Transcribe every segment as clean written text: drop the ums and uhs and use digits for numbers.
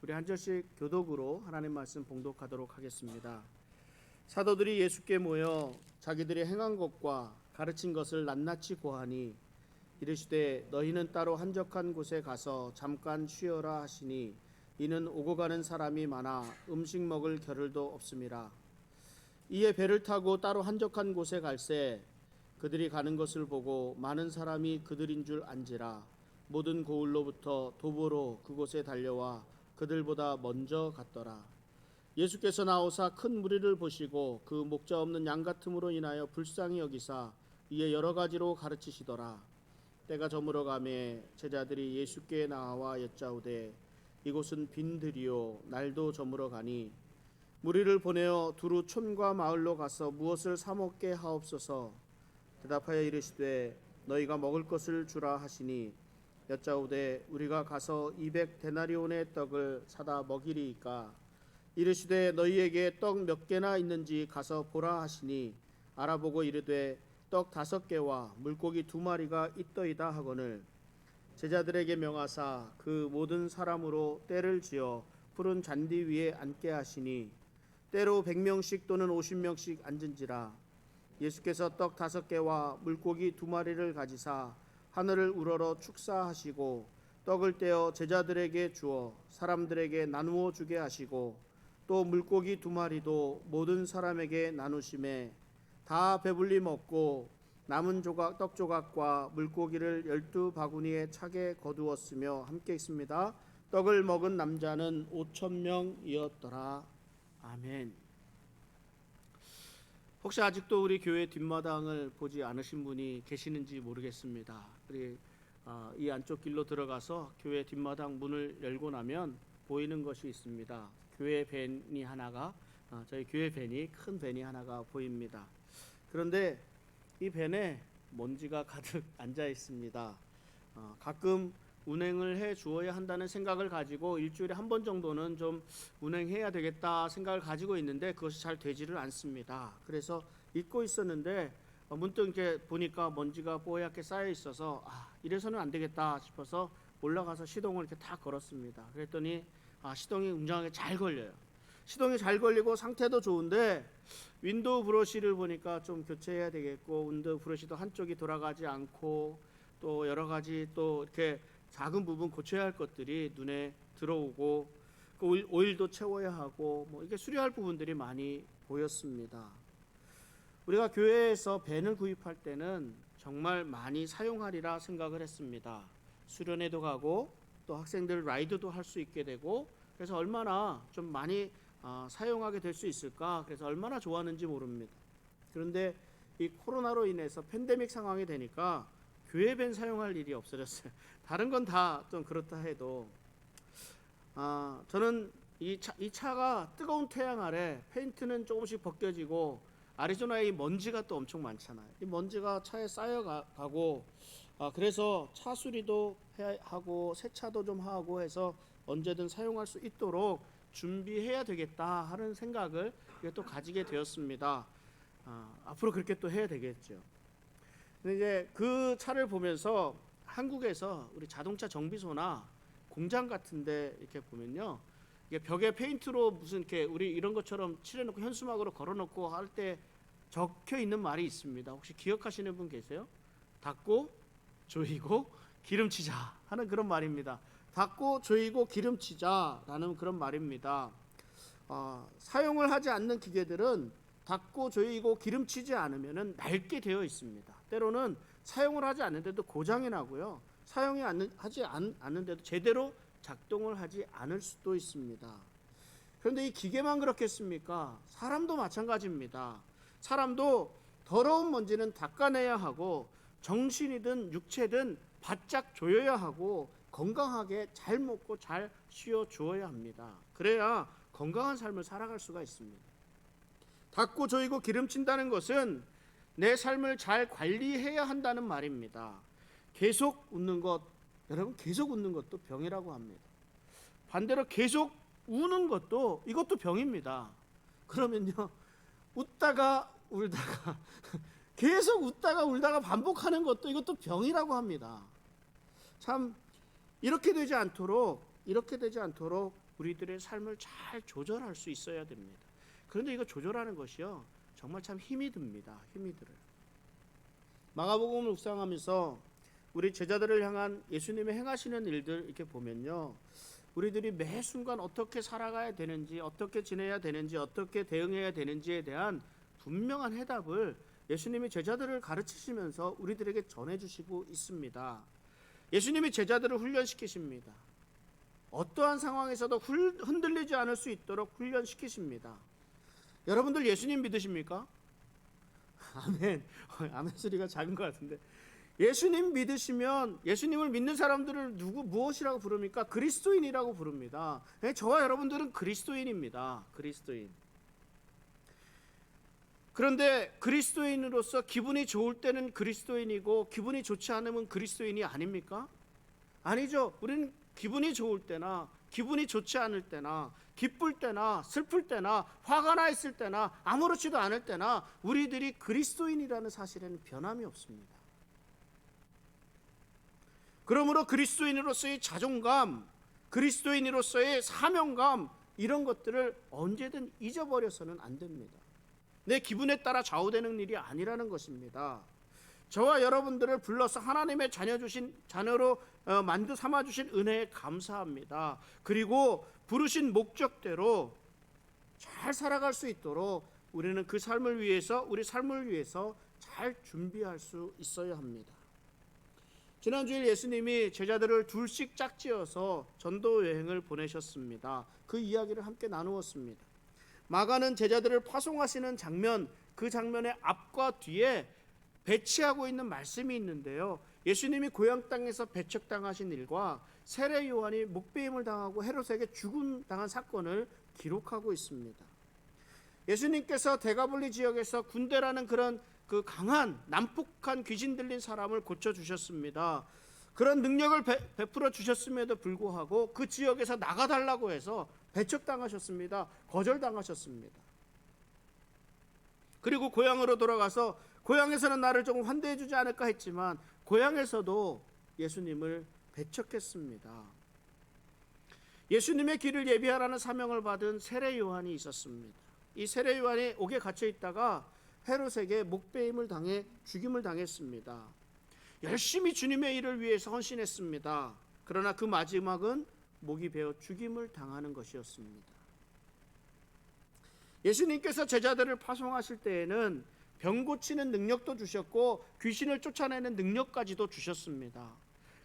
우리 한 절씩 교독으로 하나님 말씀 봉독하도록 하겠습니다. 사도들이 예수께 모여 자기들이 행한 것과 가르친 것을 낱낱이 고하니 이르시되 너희는 따로 한적한 곳에 가서 잠깐 쉬어라 하시니 이는 오고 가는 사람이 많아 음식 먹을 겨를도 없음이라. 이에 배를 타고 따로 한적한 곳에 갈새 그들이 가는 것을 보고 많은 사람이 그들인 줄 안지라. 모든 고을로부터 도보로 그곳에 달려와 그들보다 먼저 갔더라. 예수께서 나오사 큰 무리를 보시고 그 목자 없는 양 같음으로 인하여 불쌍히 여기사 이에 여러 가지로 가르치시더라. 때가 저물어 가매 제자들이 예수께 나와 여짜오되 이곳은 빈들이요 날도 저물어 가니 무리를 보내어 두루 촌과 마을로 가서 무엇을 사 먹게 하옵소서. 대답하여 이르시되 너희가 먹을 것을 주라 하시니 여짜오되 우리가 가서 200데나리온의 떡을 사다 먹이리이까. 이르시되 너희에게 떡 몇 개나 있는지 가서 보라 하시니 알아보고 이르되 떡 5개와 물고기 2마리가 있더이다 하거늘 제자들에게 명하사 그 모든 사람으로 떼를 지어 푸른 잔디 위에 앉게 하시니 때로 100명씩 또는 50명씩 앉은지라. 예수께서 떡 5개와 물고기 2마리를 가지사 하늘을 우러러 축사하시고 떡을 떼어 제자들에게 주어 사람들에게 나누어 주게 하시고 또 물고기 2마리도 모든 사람에게 나누심에 다 배불리 먹고 남은 떡 조각과 물고기를 12바구니에 차게 거두었으며 함께 있습니다. 떡을 먹은 남자는 5,000명이었더라. 아멘. 혹시 아직도 우리 교회 뒷마당을 보지 않으신 분이 계시는지 모르겠습니다. 우리 이 안쪽 길로 들어가서 교회 뒷마당 문을 열고 나면 보이는 것이 있습니다. 교회 밴이 하나가 저희 교회 밴이 큰 밴이 하나가 보입니다. 그런데 이 밴에 먼지가 가득 앉아 있습니다. 가끔 운행을 해 주어야 한다는 생각을 가지고 일주일에 한 번 정도는 좀 운행해야 되겠다 생각을 가지고 있는데 그것이 잘 되지를 않습니다. 그래서 잊고 있었는데 문득 이렇게 보니까 먼지가 뽀얗게 쌓여 있어서 이래서는 안 되겠다 싶어서 올라가서 시동을 이렇게 다 걸었습니다. 그랬더니 시동이 웅장하게 잘 걸려요. 시동이 잘 걸리고 상태도 좋은데 윈도우 브러쉬를 보니까 좀 교체해야 되겠고 윈도우 브러쉬도 한쪽이 돌아가지 않고 또 여러 가지 또 이렇게 작은 부분 고쳐야 할 것들이 눈에 들어오고 오일도 채워야 하고 이게 수리할 부분들이 많이 보였습니다. 우리가 교회에서 밴을 구입할 때는 정말 많이 사용하리라 생각을 했습니다. 수련회도 가고 또 학생들 라이드도 할 수 있게 되고 그래서 얼마나 좀 많이 사용하게 될 수 있을까 그래서 얼마나 좋았는지 모릅니다. 그런데 이 코로나로 인해서 팬데믹 상황이 되니까 교회 밴 사용할 일이 없어졌어요. 다른 건 다 좀 그렇다 해도 저는 이 차가 뜨거운 태양 아래 페인트는 조금씩 벗겨지고 아리조나에 이 먼지가 또 엄청 많잖아요. 이 먼지가 차에 쌓여가고 그래서 차 수리도 해야 하고 세차도 좀 하고 해서 언제든 사용할 수 있도록 준비해야 되겠다 하는 생각을 또 가지게 되었습니다. 앞으로 그렇게 또 해야 되겠죠. 근데 이제 그 차를 보면서 한국에서 우리 자동차 정비소나 공장 같은데 이렇게 보면요, 이게 벽에 페인트로 무슨 이렇게 우리 이런 것처럼 칠해놓고 현수막으로 걸어놓고 할 때 적혀 있는 말이 있습니다. 혹시 기억하시는 분 계세요? 닦고 조이고 기름치자 하는 그런 말입니다. 닦고 조이고 기름치자라는 그런 말입니다. 사용을 하지 않는 기계들은 닦고 조이고 기름치지 않으면 낡게 되어 있습니다. 때로는 사용을 하지 않는데도 고장이 나고요. 하지 않는데도 제대로 작동을 하지 않을 수도 있습니다. 그런데 이 기계만 그렇겠습니까? 사람도 마찬가지입니다. 사람도 더러운 먼지는 닦아내야 하고 정신이든 육체든 바짝 조여야 하고 건강하게 잘 먹고 잘 쉬어 주어야 합니다. 그래야 건강한 삶을 살아갈 수가 있습니다. 닦고 조이고 기름친다는 것은 내 삶을 잘 관리해야 한다는 말입니다. 계속 웃는 것, 여러분 계속 웃는 것도 병이라고 합니다. 반대로 계속 우는 것도 이것도 병입니다. 그러면요, 웃다가 울다가 계속 웃다가 울다가 반복하는 것도 이것도 병이라고 합니다. 참 이렇게 되지 않도록 우리들의 삶을 잘 조절할 수 있어야 됩니다. 그런데 이거 조절하는 것이요, 정말 참 힘이 듭니다. 힘이 들어요. 마가복음을 묵상하면서 우리 제자들을 향한 예수님이 행하시는 일들 이렇게 보면요, 우리들이 매 순간 어떻게 살아가야 되는지, 어떻게 지내야 되는지, 어떻게 대응해야 되는지에 대한 분명한 해답을 예수님이 제자들을 가르치시면서 우리들에게 전해주시고 있습니다. 예수님이 제자들을 훈련시키십니다. 어떠한 상황에서도 흔들리지 않을 수 있도록 훈련시키십니다. 여러분들 예수님 믿으십니까? 아멘. 아멘 소리가 작은 것 같은데, 예수님 믿으시면 예수님을 믿는 사람들을 무엇이라고 부릅니까? 그리스도인이라고 부릅니다. 저와 여러분들은 그리스도인입니다. 그리스도인. 그런데 그리스도인으로서 기분이 좋을 때는 그리스도인이고 기분이 좋지 않으면 그리스도인이 아닙니까? 아니죠. 우리는 기분이 좋을 때나 기분이 좋지 않을 때나 기쁠 때나 슬플 때나 화가 나 있을 때나 아무렇지도 않을 때나 우리들이 그리스도인이라는 사실에는 변함이 없습니다. 그러므로 그리스도인으로서의 자존감, 그리스도인으로서의 사명감, 이런 것들을 언제든 잊어버려서는 안 됩니다. 내 기분에 따라 좌우되는 일이 아니라는 것입니다. 저와 여러분들을 불러서 하나님의 자녀로 만드 삼아 주신 은혜에 감사합니다. 그리고 부르신 목적대로 잘 살아갈 수 있도록 우리는 그 삶을 위해서, 우리 삶을 위해서 잘 준비할 수 있어야 합니다. 지난주일 예수님이 제자들을 둘씩 짝지어서 전도 여행을 보내셨습니다. 그 이야기를 함께 나누었습니다. 마가는 제자들을 파송하시는 장면, 그 장면의 앞과 뒤에 배치하고 있는 말씀이 있는데요, 예수님이 고향 땅에서 배척당하신 일과 세례 요한이 목배임을 당하고 헤롯에게 죽음당한 사건을 기록하고 있습니다. 예수님께서 대가볼리 지역에서 군대라는 그런 그 강한 난폭한 귀신 들린 사람을 고쳐주셨습니다. 그런 능력을 베풀어 주셨음에도 불구하고 그 지역에서 나가달라고 해서 배척당하셨습니다. 거절당하셨습니다. 그리고 고향으로 돌아가서 고향에서는 나를 조금 환대해 주지 않을까 했지만 고향에서도 예수님을 배척했습니다. 예수님의 길을 예비하라는 사명을 받은 세례 요한이 있었습니다. 이 세례 요한이 옥에 갇혀 있다가 헤롯에게 목배임을 당해 죽임을 당했습니다. 열심히 주님의 일을 위해서 헌신했습니다. 그러나 그 마지막은 목이 베어 죽임을 당하는 것이었습니다. 예수님께서 제자들을 파송하실 때에는 병 고치는 능력도 주셨고 귀신을 쫓아내는 능력까지도 주셨습니다.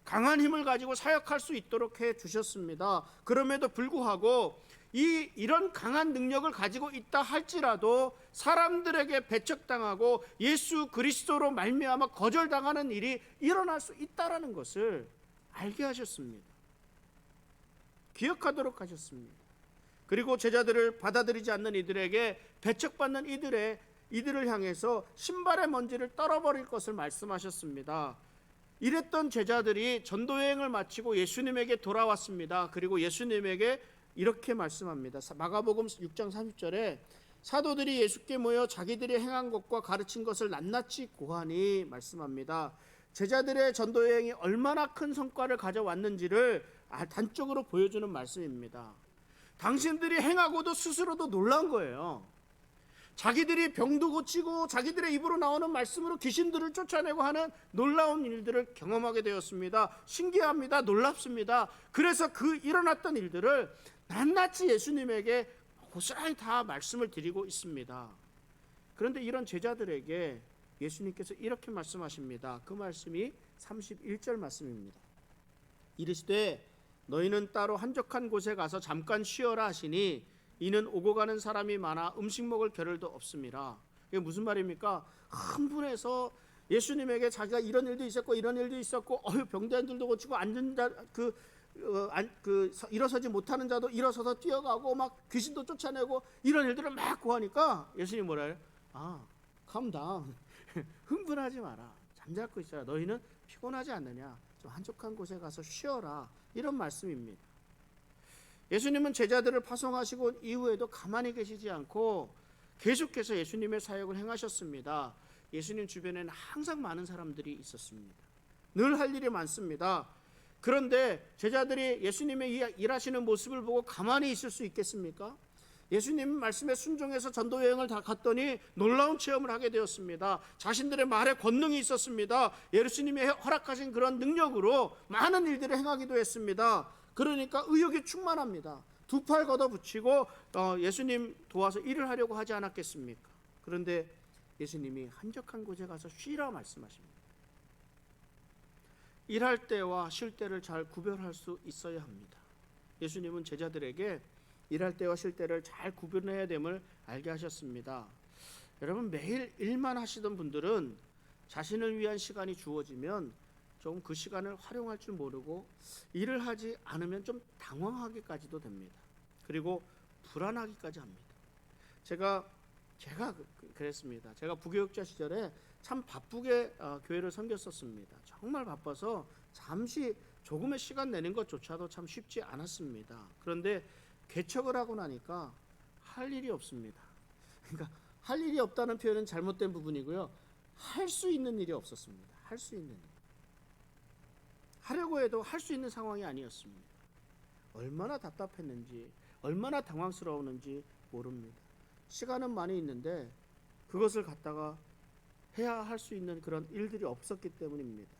강한 힘을 가지고 사역할 수 있도록 해 주셨습니다. 그럼에도 불구하고 이런 강한 능력을 가지고 있다 할지라도 사람들에게 배척당하고 예수 그리스도로 말미암아 거절당하는 일이 일어날 수 있다라는 것을 알게 하셨습니다. 기억하도록 하셨습니다. 그리고 제자들을 받아들이지 않는 이들에게 배척받는 이들을 향해서 신발의 먼지를 떨어버릴 것을 말씀하셨습니다. 이랬던 제자들이 전도여행을 마치고 예수님에게 돌아왔습니다. 그리고 예수님에게 이렇게 말씀합니다. 마가복음 6장 30절에 사도들이 예수께 모여 자기들이 행한 것과 가르친 것을 낱낱이 고하니 말씀합니다. 제자들의 전도여행이 얼마나 큰 성과를 가져왔는지를 단적으로 보여주는 말씀입니다. 당신들이 행하고도 스스로도 놀란 거예요. 자기들이 병도 고치고 자기들의 입으로 나오는 말씀으로 귀신들을 쫓아내고 하는 놀라운 일들을 경험하게 되었습니다. 신기합니다. 놀랍습니다. 그래서 그 일어났던 일들을 낱낱이 예수님에게 고스란히 다 말씀을 드리고 있습니다. 그런데 이런 제자들에게 예수님께서 이렇게 말씀하십니다. 그 말씀이 31절 말씀입니다. 이르시되 너희는 따로 한적한 곳에 가서 잠깐 쉬어라 하시니 이는 오고 가는 사람이 많아 음식 먹을 겨를도 없음이라. 이게 무슨 말입니까? 흥분해서 예수님에게 자기가 이런 일도 있었고 이런 일도 있었고 병든 자들도 고치고 앉은 자 일어서지 못하는 자도 일어서서 뛰어가고 막 귀신도 쫓아내고 이런 일들을 막 구하니까 예수님이 뭐라 해요? calm down. 흥분하지 마라. 잠자코 있어라. 너희는 피곤하지 않느냐? 좀 한적한 곳에 가서 쉬어라. 이런 말씀입니다. 예수님은 제자들을 파송하시고 이후에도 가만히 계시지 않고 계속해서 예수님의 사역을 행하셨습니다. 예수님 주변에는 항상 많은 사람들이 있었습니다. 늘 할 일이 많습니다. 그런데 제자들이 예수님의 일하시는 모습을 보고 가만히 있을 수 있겠습니까? 예수님 말씀에 순종해서 전도 여행을 다 갔더니 놀라운 체험을 하게 되었습니다. 자신들의 말에 권능이 있었습니다. 예수님이 허락하신 그런 능력으로 많은 일들을 행하기도 했습니다. 그러니까 의욕이 충만합니다. 두 팔 걷어붙이고 예수님 도와서 일을 하려고 하지 않았겠습니까? 그런데 예수님이 한적한 곳에 가서 쉬라 말씀하십니다. 일할 때와 쉴 때를 잘 구별할 수 있어야 합니다. 예수님은 제자들에게 일할 때와 쉴 때를 잘 구별해야 됨을 알게 하셨습니다. 여러분, 매일 일만 하시던 분들은 자신을 위한 시간이 주어지면 좀 그 시간을 활용할 줄 모르고 일을 하지 않으면 좀 당황하기까지도 됩니다. 그리고 불안하기까지 합니다. 제가 그랬습니다. 제가 부교육자 시절에 참 바쁘게 교회를 섬겼었습니다. 정말 바빠서 잠시 조금의 시간 내는 것조차도 참 쉽지 않았습니다. 그런데 개척을 하고 나니까 할 일이 없습니다. 그러니까 할 일이 없다는 표현은 잘못된 부분이고요. 할 수 있는 일이 없었습니다. 할 수 있는 일. 하려고 해도 할 수 있는 상황이 아니었습니다. 얼마나 답답했는지, 얼마나 당황스러웠는지 모릅니다. 시간은 많이 있는데 그것을 갖다가 해야 할 수 있는 그런 일들이 없었기 때문입니다.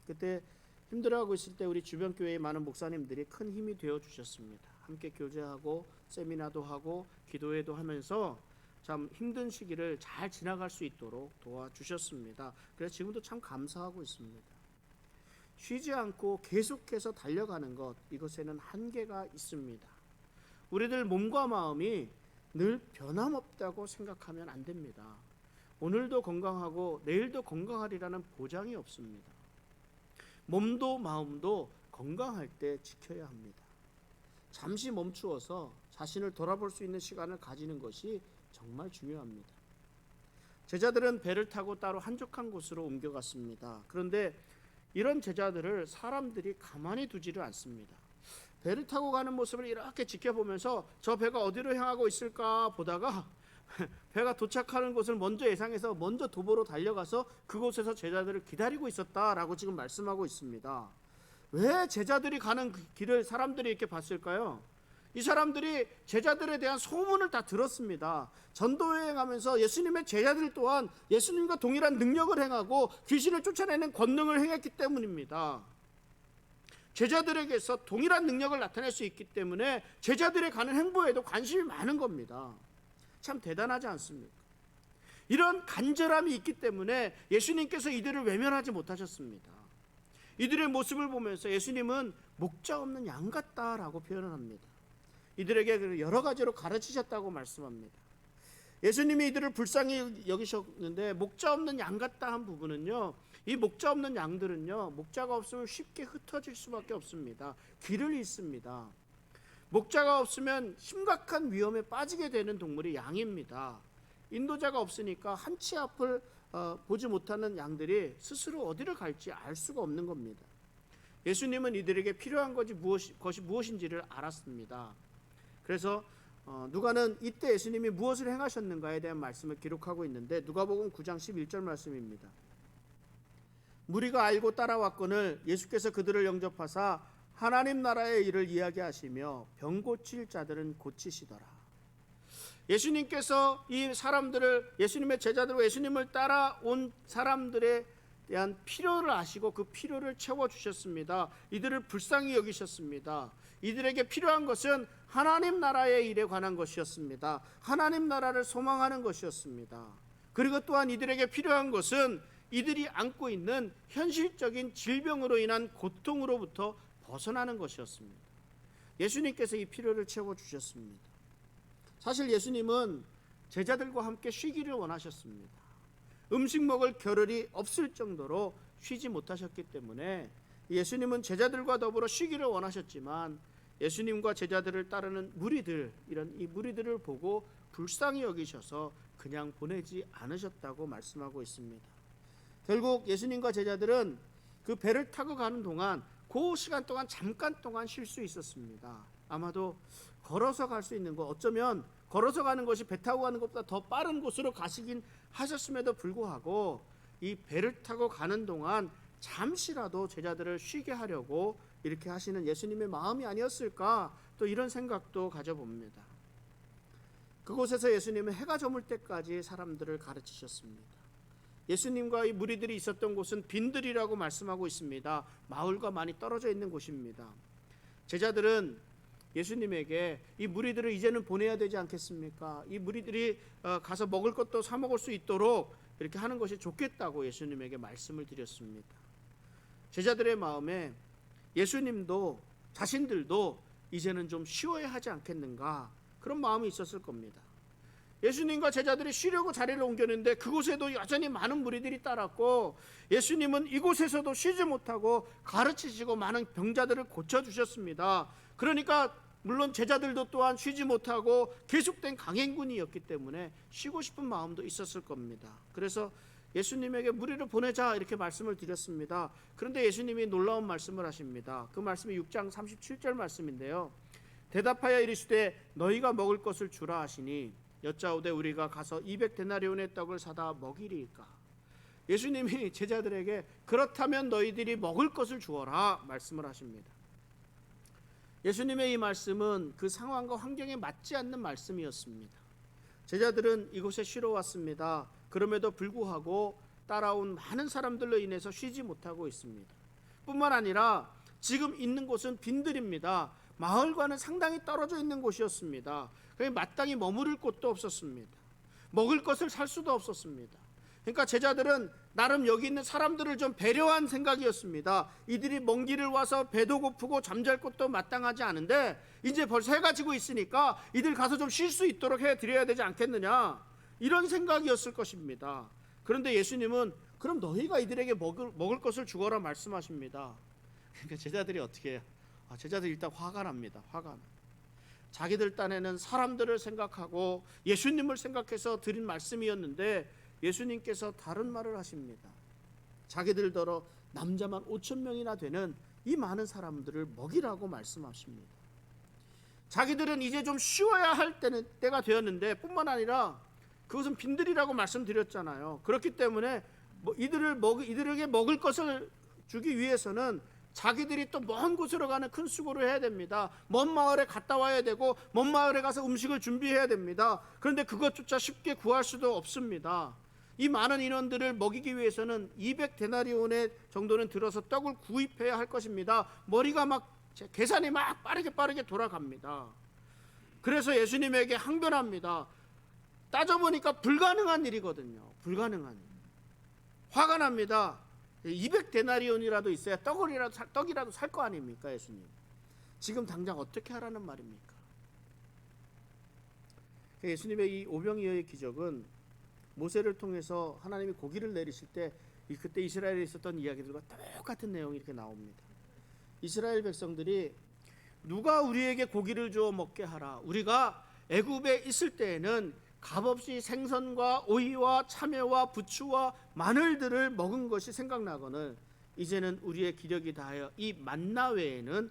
그때 힘들어하고 있을 때 우리 주변 교회의 많은 목사님들이 큰 힘이 되어 주셨습니다. 함께 교제하고 세미나도 하고 기도회도 하면서 참 힘든 시기를 잘 지나갈 수 있도록 도와주셨습니다. 그래서 지금도 참 감사하고 있습니다. 쉬지 않고 계속해서 달려가는 것, 이것에는 한계가 있습니다. 우리들 몸과 마음이 늘 변함없다고 생각하면 안 됩니다. 오늘도 건강하고 내일도 건강하리라는 보장이 없습니다. 몸도 마음도 건강할 때 지켜야 합니다. 잠시 멈추어서 자신을 돌아볼 수 있는 시간을 가지는 것이 정말 중요합니다. 제자들은 배를 타고 따로 한적한 곳으로 옮겨갔습니다. 그런데 이런 제자들을 사람들이 가만히 두지를 않습니다. 배를 타고 가는 모습을 이렇게 지켜보면서 저 배가 어디로 향하고 있을까 보다가 배가 도착하는 곳을 먼저 예상해서 먼저 도보로 달려가서 그곳에서 제자들을 기다리고 있었다라고 지금 말씀하고 있습니다. 왜 제자들이 가는 그 길을 사람들이 이렇게 봤을까요? 이 사람들이 제자들에 대한 소문을 다 들었습니다. 전도여행하면서 예수님의 제자들 또한 예수님과 동일한 능력을 행하고 귀신을 쫓아내는 권능을 행했기 때문입니다. 제자들에게서 동일한 능력을 나타낼 수 있기 때문에 제자들의 가는 행보에도 관심이 많은 겁니다. 참 대단하지 않습니까? 이런 간절함이 있기 때문에 예수님께서 이들을 외면하지 못하셨습니다. 이들의 모습을 보면서 예수님은 목자 없는 양 같다라고 표현을 합니다. 이들에게 여러 가지로 가르치셨다고 말씀합니다. 예수님이 이들을 불쌍히 여기셨는데 목자 없는 양 같다 한 부분은요, 이 목자 없는 양들은요, 목자가 없으면 쉽게 흩어질 수밖에 없습니다. 길을 잃습니다. 목자가 없으면 심각한 위험에 빠지게 되는 동물이 양입니다. 인도자가 없으니까 한 치 앞을 보지 못하는 양들이 스스로 어디를 갈지 알 수가 없는 겁니다. 예수님은 이들에게 필요한 것이 무엇인지를 알았습니다. 그래서 누가는 이때 예수님이 무엇을 행하셨는가에 대한 말씀을 기록하고 있는데 누가복음 9장 11절 말씀입니다. 무리가 알고 따라왔거늘 예수께서 그들을 영접하사 하나님 나라의 일을 이야기하시며 병 고칠 자들은 고치시더라. 예수님께서 이 사람들을, 예수님의 제자들과 예수님을 따라온 사람들에 대한 필요를 아시고 그 필요를 채워주셨습니다. 이들을 불쌍히 여기셨습니다. 이들에게 필요한 것은 하나님 나라의 일에 관한 것이었습니다. 하나님 나라를 소망하는 것이었습니다. 그리고 또한 이들에게 필요한 것은 이들이 안고 있는 현실적인 질병으로 인한 고통으로부터 벗어나는 것이었습니다. 예수님께서 이 필요를 채워주셨습니다. 사실 예수님은 제자들과 함께 쉬기를 원하셨습니다. 음식 먹을 겨를이 없을 정도로 쉬지 못하셨기 때문에 예수님은 제자들과 더불어 쉬기를 원하셨지만 예수님과 제자들을 따르는 무리들, 이 무리들을 보고 불쌍히 여기셔서 그냥 보내지 않으셨다고 말씀하고 있습니다. 결국 예수님과 제자들은 그 배를 타고 가는 동안 그 시간 동안 잠깐 동안 쉴 수 있었습니다. 아마도 걸어서 갈 수 있는 것, 어쩌면 걸어서 가는 것이 배 타고 가는 것보다 더 빠른 곳으로 가시긴 하셨음에도 불구하고 이 배를 타고 가는 동안 잠시라도 제자들을 쉬게 하려고 이렇게 하시는 예수님의 마음이 아니었을까, 또 이런 생각도 가져봅니다. 그곳에서 예수님은 해가 저물 때까지 사람들을 가르치셨습니다. 예수님과 이 무리들이 있었던 곳은 빈들이라고 말씀하고 있습니다. 마을과 많이 떨어져 있는 곳입니다. 제자들은 예수님에게 이 무리들을 이제는 보내야 되지 않겠습니까? 이 무리들이 가서 먹을 것도 사 먹을 수 있도록 이렇게 하는 것이 좋겠다고 예수님에게 말씀을 드렸습니다. 제자들의 마음에 예수님도 자신들도 이제는 좀 쉬어야 하지 않겠는가, 그런 마음이 있었을 겁니다. 예수님과 제자들이 쉬려고 자리를 옮겼는데 그곳에도 여전히 많은 무리들이 따랐고, 예수님은 이곳에서도 쉬지 못하고 가르치시고 많은 병자들을 고쳐주셨습니다. 그러니까 물론 제자들도 또한 쉬지 못하고 계속된 강행군이었기 때문에 쉬고 싶은 마음도 있었을 겁니다. 그래서 예수님에게 무리를 보내자 이렇게 말씀을 드렸습니다. 그런데 예수님이 놀라운 말씀을 하십니다. 그 말씀이 6장 37절 말씀인데요. 대답하여 이르시되 너희가 먹을 것을 주라 하시니 여짜오되 우리가 가서 200데나리온의 떡을 사다 먹이리이까. 예수님이 제자들에게 그렇다면 너희들이 먹을 것을 주어라 말씀을 하십니다. 예수님의 이 말씀은 그 상황과 환경에 맞지 않는 말씀이었습니다. 제자들은 이곳에 쉬러 왔습니다. 그럼에도 불구하고 따라온 많은 사람들로 인해서 쉬지 못하고 있습니다. 뿐만 아니라 지금 있는 곳은 빈들입니다. 마을과는 상당히 떨어져 있는 곳이었습니다. 마땅히 머무를 곳도 없었습니다. 먹을 것을 살 수도 없었습니다. 그러니까 제자들은 나름 여기 있는 사람들을 좀 배려한 생각이었습니다. 이들이 먼 길을 와서 배도 고프고 잠잘 곳도 마땅하지 않은데 이제 벌써 해가 지고 있으니까 이들 가서 좀 쉴 수 있도록 해드려야 되지 않겠느냐, 이런 생각이었을 것입니다. 그런데 예수님은 그럼 너희가 이들에게 먹을 것을 주거라 말씀하십니다. 그러니까 제자들이 어떻게 해요? 제자들이 일단 화가 납니다. 화가 나. 자기들 딴에는 사람들을 생각하고 예수님을 생각해서 드린 말씀이었는데 예수님께서 다른 말을 하십니다. 자기들더러 남자만 5,000명이나 되는 이 많은 사람들을 먹이라고 말씀하십니다. 자기들은 이제 좀 쉬어야 할 때가 되었는데, 뿐만 아니라 그것은 빈들이라고 말씀드렸잖아요. 그렇기 때문에 이들에게 먹을 것을 주기 위해서는 자기들이 또 먼 곳으로 가는 큰 수고를 해야 됩니다. 먼 마을에 갔다 와야 되고 먼 마을에 가서 음식을 준비해야 됩니다. 그런데 그것조차 쉽게 구할 수도 없습니다. 이 많은 인원들을 먹이기 위해서는 200데나리온의 정도는 들어서 떡을 구입해야 할 것입니다. 머리가 막 계산이 막 빠르게 돌아갑니다. 그래서 예수님에게 항변합니다. 따져보니까 불가능한 일이거든요. 불가능한 일. 화가 납니다. 200데나리온이라도 있어야 떡이라도 살 거 아닙니까? 예수님, 지금 당장 어떻게 하라는 말입니까? 예수님의 이 오병이어의 기적은 모세를 통해서 하나님이 고기를 내리실 때 그때 이스라엘에 있었던 이야기들과 똑같은 내용이 이렇게 나옵니다. 이스라엘 백성들이 누가 우리에게 고기를 주어 먹게 하라. 우리가 애굽에 있을 때에는 값없이 생선과 오이와 참외와 부추와 마늘들을 먹은 것이 생각나거늘 이제는 우리의 기력이 다하여 이 만나 외에는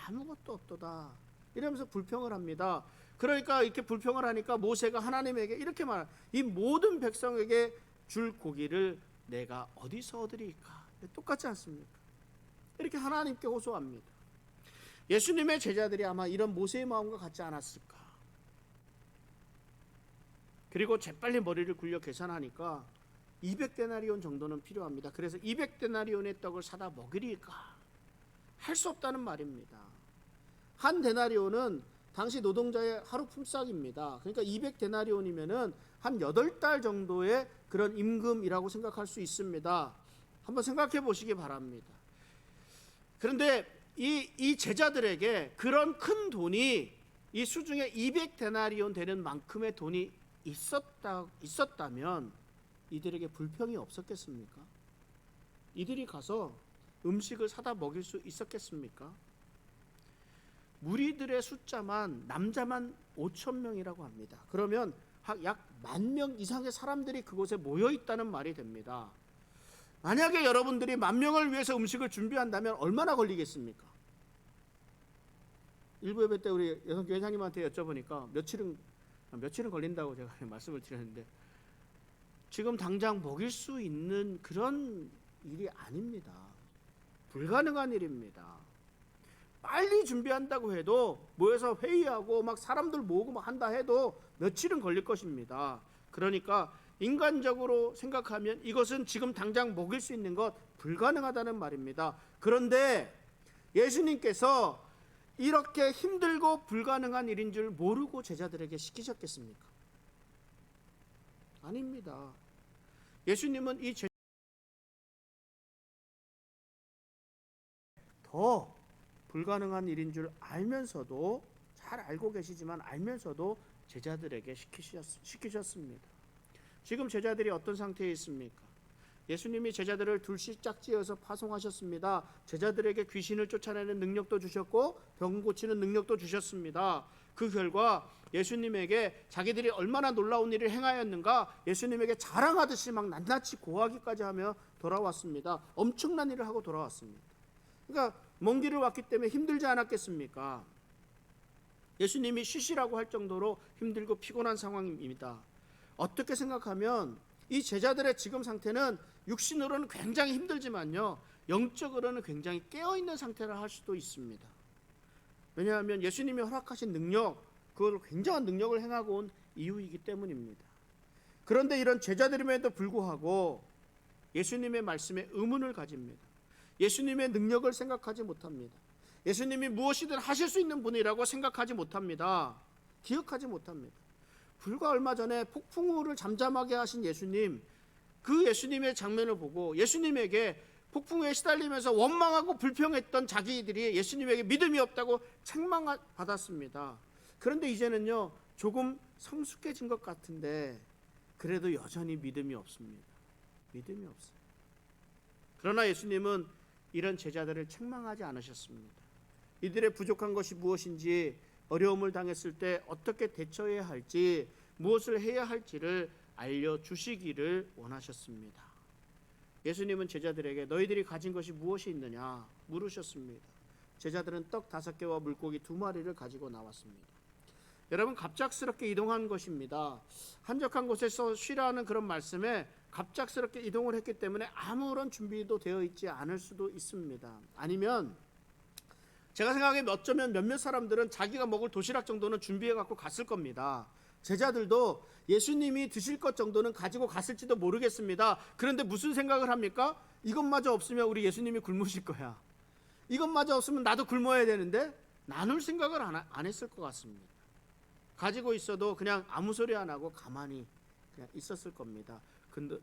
아무것도 없도다, 이러면서 불평을 합니다. 그러니까 이렇게 불평을 하니까 모세가 하나님에게 이렇게 말합니다. 이 모든 백성에게 줄 고기를 내가 어디서 얻으리까? 똑같지 않습니까? 이렇게 하나님께 호소합니다. 예수님의 제자들이 아마 이런 모세의 마음과 같지 않았을까? 그리고 재빨리 머리를 굴려 계산하니까 200데나리온 정도는 필요합니다. 그래서 200데나리온의 떡을 사다 먹이리까? 할 수 없다는 말입니다. 한 데나리온은 당시 노동자의 하루 품삯입니다. 그러니까 200데나리온이면은 한 8달 정도의 그런 임금이라고 생각할 수 있습니다. 한번 생각해 보시기 바랍니다. 그런데 이 제자들에게 그런 큰 돈이, 이 수중에 200데나리온 되는 만큼의 돈이 있었다면 이들에게 불평이 없었겠습니까? 이들이 가서 음식을 사다 먹일 수 있었겠습니까? 무리들의 숫자만, 남자만 5,000명이라고 합니다. 그러면 약 10,000명 이상의 사람들이 그곳에 모여 있다는 말이 됩니다. 만약에 여러분들이 10,000명을 위해서 음식을 준비한다면 얼마나 걸리겠습니까? 일부 예배 때 우리 여성교회장님한테 여쭤보니까 며칠은 걸린다고 제가 말씀을 드렸는데, 지금 당장 먹일 수 있는 그런 일이 아닙니다. 불가능한 일입니다. 빨리 준비한다고 해도 모여서 회의하고 막 사람들 모으고 막 한다 해도 며칠은 걸릴 것입니다. 그러니까 인간적으로 생각하면 이것은 지금 당장 먹일 수 있는 것 불가능하다는 말입니다. 그런데 예수님께서 이렇게 힘들고 불가능한 일인 줄 모르고 제자들에게 시키셨겠습니까? 아닙니다. 예수님은 이 더 불가능한 일인 줄 알면서도, 잘 알고 계시지만 알면서도 제자들에게 시키셨습니다. 지금 제자들이 어떤 상태에 있습니까? 예수님이 제자들을 둘씩 짝지어서 파송하셨습니다. 제자들에게 귀신을 쫓아내는 능력도 주셨고 병 고치는 능력도 주셨습니다. 그 결과 예수님에게 자기들이 얼마나 놀라운 일을 행하였는가 예수님에게 자랑하듯이 막 낱낱이 고하기까지 하며 돌아왔습니다. 엄청난 일을 하고 돌아왔습니다. 그러니까 먼 길을 왔기 때문에 힘들지 않았겠습니까? 예수님이 쉬시라고 할 정도로 힘들고 피곤한 상황입니다. 어떻게 생각하면 이 제자들의 지금 상태는 육신으로는 굉장히 힘들지만요, 영적으로는 굉장히 깨어있는 상태라 할 수도 있습니다. 왜냐하면 예수님이 허락하신 능력, 그걸 굉장한 능력을 행하고 온 이유이기 때문입니다. 그런데 이런 제자들임에도 불구하고 예수님의 말씀에 의문을 가집니다. 예수님의 능력을 생각하지 못합니다. 예수님이 무엇이든 하실 수 있는 분이라고 생각하지 못합니다. 기억하지 못합니다. 불과 얼마 전에 폭풍우를 잠잠하게 하신 예수님, 그 예수님의 장면을 보고 예수님에게 폭풍우에 시달리면서 원망하고 불평했던 자기들이 예수님에게 믿음이 없다고 책망받았습니다. 그런데 이제는요, 조금 성숙해진 것 같은데 그래도 여전히 믿음이 없습니다. 믿음이 없어요. 그러나 예수님은 이런 제자들을 책망하지 않으셨습니다. 이들의 부족한 것이 무엇인지, 어려움을 당했을 때 어떻게 대처해야 할지, 무엇을 해야 할지를 알려주시기를 원하셨습니다. 예수님은 제자들에게 너희들이 가진 것이 무엇이 있느냐 물으셨습니다. 제자들은 떡 5개와 물고기 2마리를 가지고 나왔습니다. 여러분, 갑작스럽게 이동한 것입니다. 한적한 곳에서 쉬라는 그런 말씀에 갑작스럽게 이동을 했기 때문에 아무런 준비도 되어 있지 않을 수도 있습니다. 아니면 제가 생각하기에 어쩌면 몇몇 사람들은 자기가 먹을 도시락 정도는 준비해 갖고 갔을 겁니다. 제자들도 예수님이 드실 것 정도는 가지고 갔을지도 모르겠습니다. 그런데 무슨 생각을 합니까? 이것마저 없으면 우리 예수님이 굶으실 거야. 이것마저 없으면 나도 굶어야 되는데, 나눌 생각을 안 했을 것 같습니다. 가지고 있어도 그냥 아무 소리 안 하고 가만히 그냥 있었을 겁니다.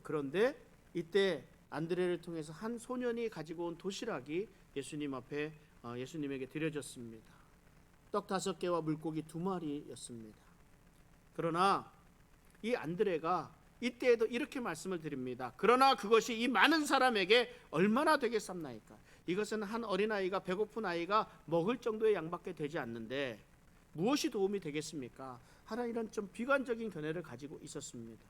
그런데 이때 안드레를 통해서 한 소년이 가지고 온 도시락이 예수님 앞에 예수님에게 드려졌습니다. 떡 5개와 물고기 2마리였습니다. 그러나 이 안드레가 이때에도 이렇게 말씀을 드립니다. 그러나 그것이 이 많은 사람에게 얼마나 되겠습니까? 이것은 한 어린아이가, 배고픈 아이가 먹을 정도의 양밖에 되지 않는데 무엇이 도움이 되겠습니까? 하나, 이런 좀 비관적인 견해를 가지고 있었습니다.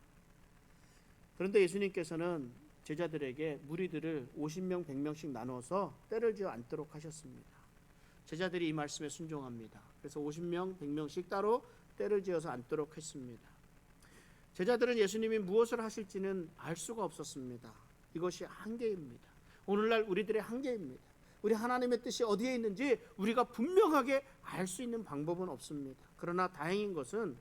그런데 예수님께서는 제자들에게 무리들을 50명, 100명씩 나눠서 때를 지어 앉도록 하셨습니다. 제자들이 이 말씀에 순종합니다. 그래서 50명, 100명씩 따로 때를 지어서 앉도록 했습니다. 제자들은 예수님이 무엇을 하실지는 알 수가 없었습니다. 이것이 한계입니다. 오늘날 우리들의 한계입니다. 우리 하나님의 뜻이 어디에 있는지 우리가 분명하게 알 수 있는 방법은 없습니다. 그러나 다행인 것은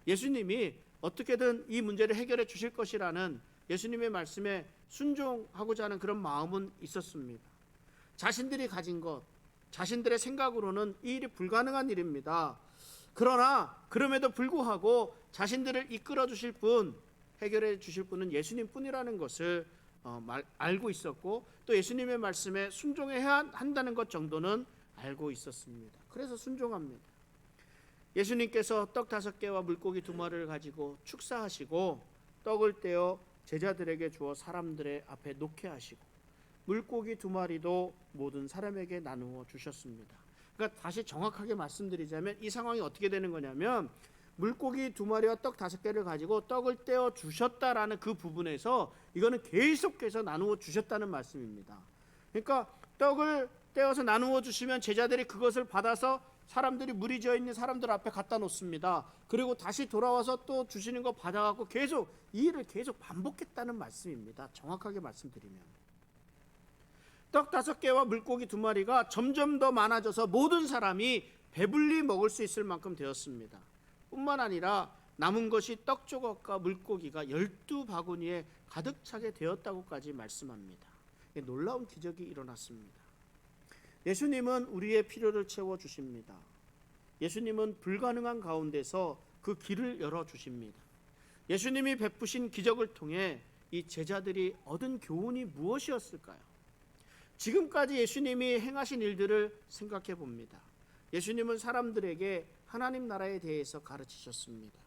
예수님이 어떻게든 이 문제를 해결해 주실 것이라는 예수님의 말씀에 순종하고자 하는 그런 마음은 있었습니다. 자신들이 가진 것, 자신들의 생각으로는 이 일이 불가능한 일입니다. 그러나 그럼에도 불구하고 자신들을 이끌어 주실 분, 해결해 주실 분은 예수님 뿐이라는 것을 알고 있었고, 또 예수님의 말씀에 순종해야 한다는 것 정도는 알고 있었습니다. 그래서 순종합니다. 예수님께서 떡 5개와 물고기 2마리를 가지고 축사하시고 떡을 떼어 제자들에게 주어 사람들의 앞에 놓게 하시고 물고기 2마리도 모든 사람에게 나누어 주셨습니다. 그러니까 다시 정확하게 말씀드리자면 이 상황이 어떻게 되는 거냐면, 물고기 2마리와 떡 5개를 가지고 떡을 떼어 주셨다라는 그 부분에서 이거는 계속해서 나누어 주셨다는 말씀입니다. 그러니까 떡을 떼어서 나누어 주시면 제자들이 그것을 받아서 사람들이 무리 지어 있는 사람들 앞에 갖다 놓습니다. 그리고 다시 돌아와서 또 주시는 거 받아갖고 계속 이 일을 계속 반복했다는 말씀입니다. 정확하게 말씀드리면 떡 5개와 물고기 2마리가 점점 더 많아져서 모든 사람이 배불리 먹을 수 있을 만큼 되었습니다. 뿐만 아니라 남은 것이 떡 조각과 물고기가 12바구니에 가득 차게 되었다고까지 말씀합니다. 놀라운 기적이 일어났습니다. 예수님은 우리의 필요를 채워주십니다. 예수님은 불가능한 가운데서 그 길을 열어주십니다. 예수님이 베푸신 기적을 통해 이 제자들이 얻은 교훈이 무엇이었을까요? 지금까지 예수님이 행하신 일들을 생각해 봅니다. 예수님은 사람들에게 하나님 나라에 대해서 가르치셨습니다.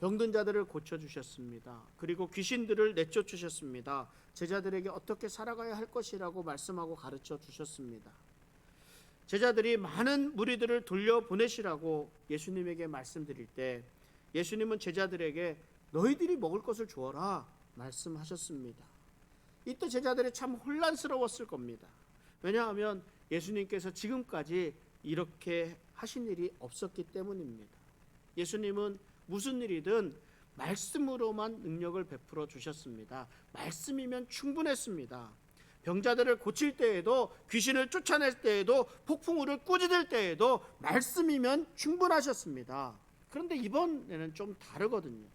병든 자들을 고쳐주셨습니다. 그리고 귀신들을 내쫓으셨습니다. 제자들에게 어떻게 살아가야 할 것이라고 말씀하고 가르쳐 주셨습니다. 제자들이 많은 무리들을 돌려보내시라고 예수님에게 말씀드릴 때 예수님은 제자들에게 너희들이 먹을 것을 주어라 말씀하셨습니다. 이때 제자들이 참 혼란스러웠을 겁니다. 왜냐하면 예수님께서 지금까지 이렇게 하신 일이 없었기 때문입니다. 예수님은 무슨 일이든 말씀으로만 능력을 베풀어 주셨습니다. 말씀이면 충분했습니다. 병자들을 고칠 때에도, 귀신을 쫓아낼 때에도, 폭풍우를 꾸짖을 때에도 말씀이면 충분하셨습니다. 그런데 이번에는 좀 다르거든요.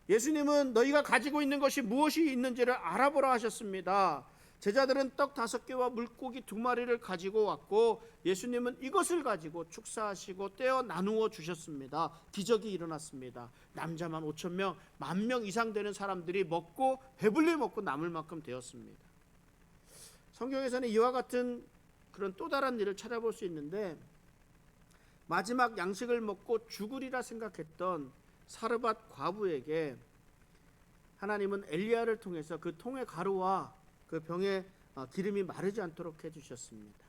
예수님은 너희가 가지고 있는 것이 무엇이 있는지를 알아보라 하셨습니다. 제자들은 떡 5개와 물고기 2마리를 가지고 왔고 예수님은 이것을 가지고 축사하시고 떼어 나누어 주셨습니다. 기적이 일어났습니다. 남자만 5,000명, 10,000명 이상 되는 사람들이 먹고 배불리 먹고 남을 만큼 되었습니다. 성경에서는 이와 같은 그런 또 다른 일을 찾아볼 수 있는데 마지막 양식을 먹고 죽으리라 생각했던 사르밧 과부에게 하나님은 엘리야를 통해서 그 통의 가루와 그 병에 기름이 마르지 않도록 해주셨습니다.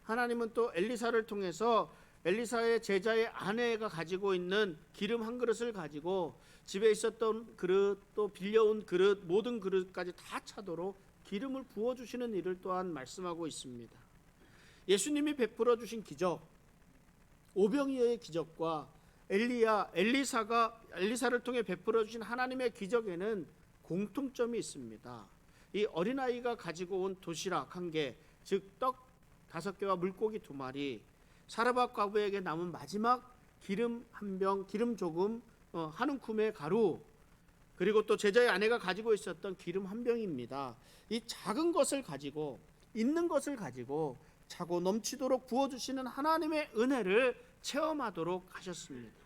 하나님은 또 엘리사를 통해서 엘리사의 제자의 아내가 가지고 있는 기름 한 그릇을 가지고 집에 있었던 그릇 또 빌려온 그릇 모든 그릇까지 다 차도록 기름을 부어주시는 일을 또한 말씀하고 있습니다. 예수님이 베풀어 주신 기적, 오병이어의 기적과 엘리사를 통해 베풀어 주신 하나님의 기적에는 공통점이 있습니다. 이 어린아이가 가지고 온 도시락 1개, 즉 떡 5개와 물고기 2마리, 사르밧 과부에게 남은 마지막 기름 한 병, 기름 조금, 한 움큼의 가루, 그리고 또 제자의 아내가 가지고 있었던 기름 한 병입니다. 이 작은 것을 가지고, 있는 것을 가지고 차고 넘치도록 부어주시는 하나님의 은혜를 체험하도록 하셨습니다.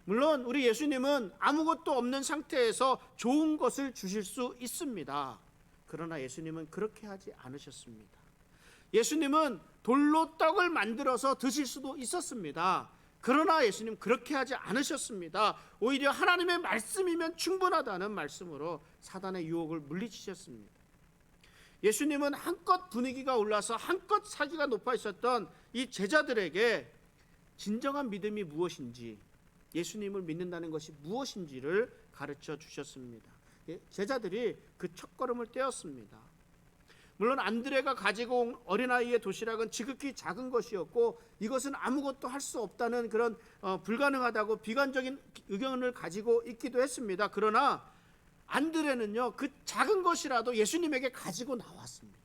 물론 우리 예수님은 아무것도 없는 상태에서 좋은 것을 주실 수 있습니다. 그러나 예수님은 그렇게 하지 않으셨습니다. 예수님은 돌로 떡을 만들어서 드실 수도 있었습니다. 그러나 예수님 그렇게 하지 않으셨습니다. 오히려 하나님의 말씀이면 충분하다는 말씀으로 사단의 유혹을 물리치셨습니다. 예수님은 한껏 분위기가 올라서 한껏 사기가 높아 있었던 이 제자들에게 진정한 믿음이 무엇인지, 예수님을 믿는다는 것이 무엇인지를 가르쳐 주셨습니다. 제자들이 그 첫걸음을 떼었습니다. 물론 안드레가 가지고 온 어린아이의 도시락은 지극히 작은 것이었고 이것은 아무것도 할 수 없다는 그런 불가능하다고 비관적인 의견을 가지고 있기도 했습니다. 그러나 안드레는요, 그 작은 것이라도 예수님에게 가지고 나왔습니다.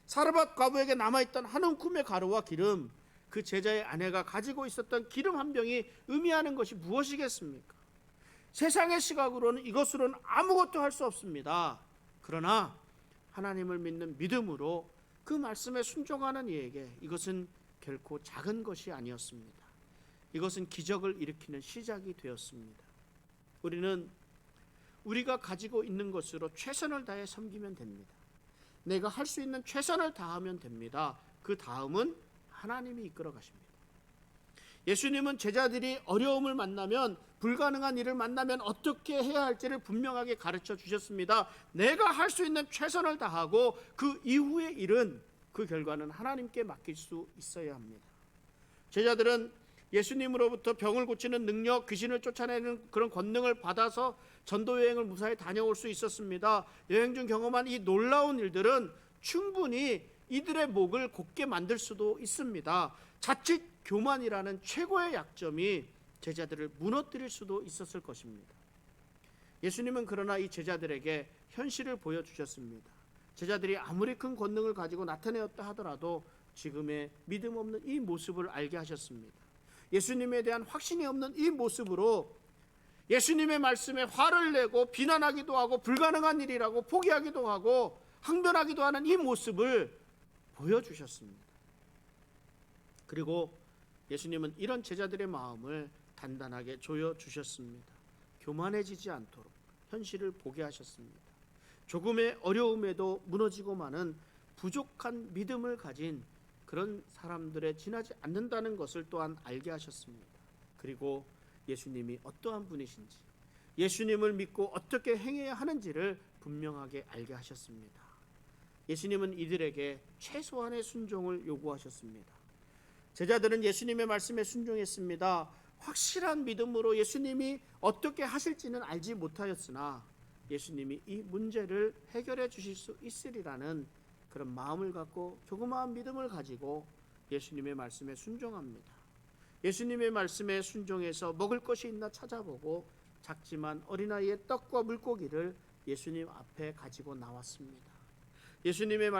사르밧 과부에게 남아있던 한 움큼의 가루와 기름, 그 제자의 아내가 가지고 있었던 기름 한 병이 의미하는 것이 무엇이겠습니까? 세상의 시각으로는 이것으로는 아무것도 할 수 없습니다. 그러나 하나님을 믿는 믿음으로 그 말씀에 순종하는 이에게 이것은 결코 작은 것이 아니었습니다. 이것은 기적을 일으키는 시작이 되었습니다. 우리는 우리가 가지고 있는 것으로 최선을 다해 섬기면 됩니다. 내가 할 수 있는 최선을 다하면 됩니다. 그 다음은 하나님이 이끌어 가십니다. 예수님은 제자들이 어려움을 만나면, 불가능한 일을 만나면 어떻게 해야 할지를 분명하게 가르쳐 주셨습니다. 내가 할 수 있는 최선을 다하고 그 이후의 일은, 그 결과는 하나님께 맡길 수 있어야 합니다. 제자들은 예수님으로부터 병을 고치는 능력, 귀신을 쫓아내는 그런 권능을 받아서 전도 여행을 무사히 다녀올 수 있었습니다. 여행 중 경험한 이 놀라운 일들은 충분히 이들의 목을 곧게 만들 수도 있습니다. 자칫 교만이라는 최고의 약점이 제자들을 무너뜨릴 수도 있었을 것입니다. 예수님은 그러나 이 제자들에게 현실을 보여주셨습니다. 제자들이 아무리 큰 권능을 가지고 나타내었다 하더라도 지금의 믿음 없는 이 모습을 알게 하셨습니다. 예수님에 대한 확신이 없는 이 모습으로 예수님의 말씀에 화를 내고 비난하기도 하고 불가능한 일이라고 포기하기도 하고 항변하기도 하는 이 모습을 보여주셨습니다. 그리고 예수님은 이런 제자들의 마음을 단단하게 조여주셨습니다. 교만해지지 않도록 현실을 보게 하셨습니다. 조금의 어려움에도 무너지고 마는 부족한 믿음을 가진 그런 사람들에 지나지 않는다는 것을 또한 알게 하셨습니다. 그리고 예수님이 어떠한 분이신지, 예수님을 믿고 어떻게 행해야 하는지를 분명하게 알게 하셨습니다. 예수님은 이들에게 최소한의 순종을 요구하셨습니다. 제자들은 예수님의 말씀에 순종했습니다. 확실한 믿음으로 예수님이 어떻게 하실지는 알지 못하였으나 예수님이 이 문제를 해결해 주실 수 있으리라는 그런 마음을 갖고 조그마한 믿음을 가지고 예수님의 말씀에 순종합니다. 예수님의 말씀에 순종해서 먹을 것이 있나 찾아보고 작지만 어린아이의 떡과 물고기를 예수님 앞에 가지고 나왔습니다. 예수님의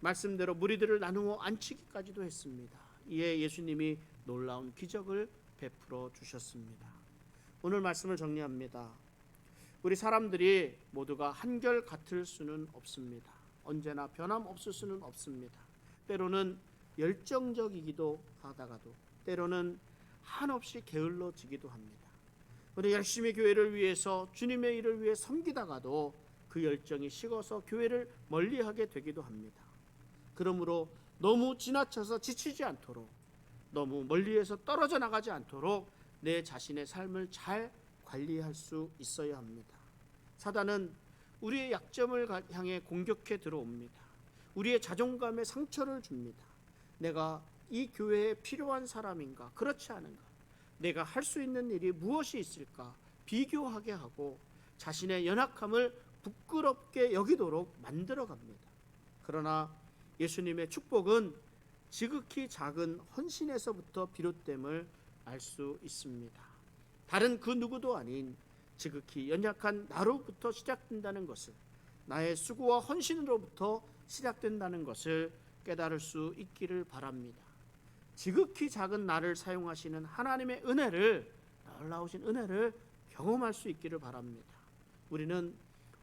말씀대로 무리들을 나누어 앉히기까지도 했습니다. 이에 예수님이 놀라운 기적을 베풀어 주셨습니다. 오늘 말씀을 정리합니다. 우리 사람들이 모두가 한결 같을 수는 없습니다. 언제나 변함없을 수는 없습니다. 때로는 열정적이기도 하다가도 때로는 한없이 게을러지기도 합니다. 우리 열심히 교회를 위해서 주님의 일을 위해 섬기다가도 그 열정이 식어서 교회를 멀리하게 되기도 합니다. 그러므로 너무 지나쳐서 지치지 않도록, 너무 멀리에서 떨어져 나가지 않도록 내 자신의 삶을 잘 관리할 수 있어야 합니다. 사단은 우리의 약점을 향해 공격해 들어옵니다. 우리의 자존감에 상처를 줍니다. 내가 이 교회에 필요한 사람인가, 그렇지 않은가, 내가 할 수 있는 일이 무엇이 있을까 비교하게 하고 자신의 연약함을 부끄럽게 여기도록 만들어 갑니다. 그러나 예수님의 축복은 지극히 작은 헌신에서부터 비롯됨을 알 수 있습니다. 다른 그 누구도 아닌 지극히 연약한 나로부터 시작된다는 것을, 나의 수고와 헌신으로부터 시작된다는 것을 깨달을 수 있기를 바랍니다. 지극히 작은 나를 사용하시는 하나님의 은혜를, 놀라우신 은혜를 경험할 수 있기를 바랍니다. 우리는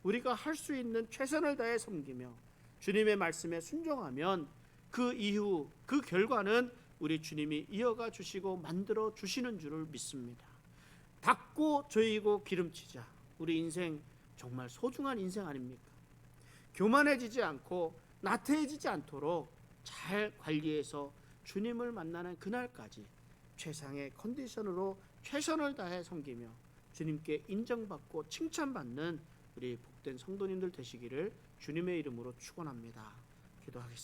우리가 할 수 있는 최선을 다해 섬기며 주님의 말씀에 순종하면 그 이후 그 결과는 우리 주님이 이어가 주시고 만들어 주시는 줄을 믿습니다. 닦고 조이고 기름치자. 우리 인생 정말 소중한 인생 아닙니까? 교만해지지 않고 나태해지지 않도록 잘 관리해서 주님을 만나는 그날까지 최상의 컨디션으로 최선을 다해 섬기며 주님께 인정받고 칭찬받는 우리 복된 성도님들 되시기를 주님의 이름으로 축원합니다. 기도하겠습니다.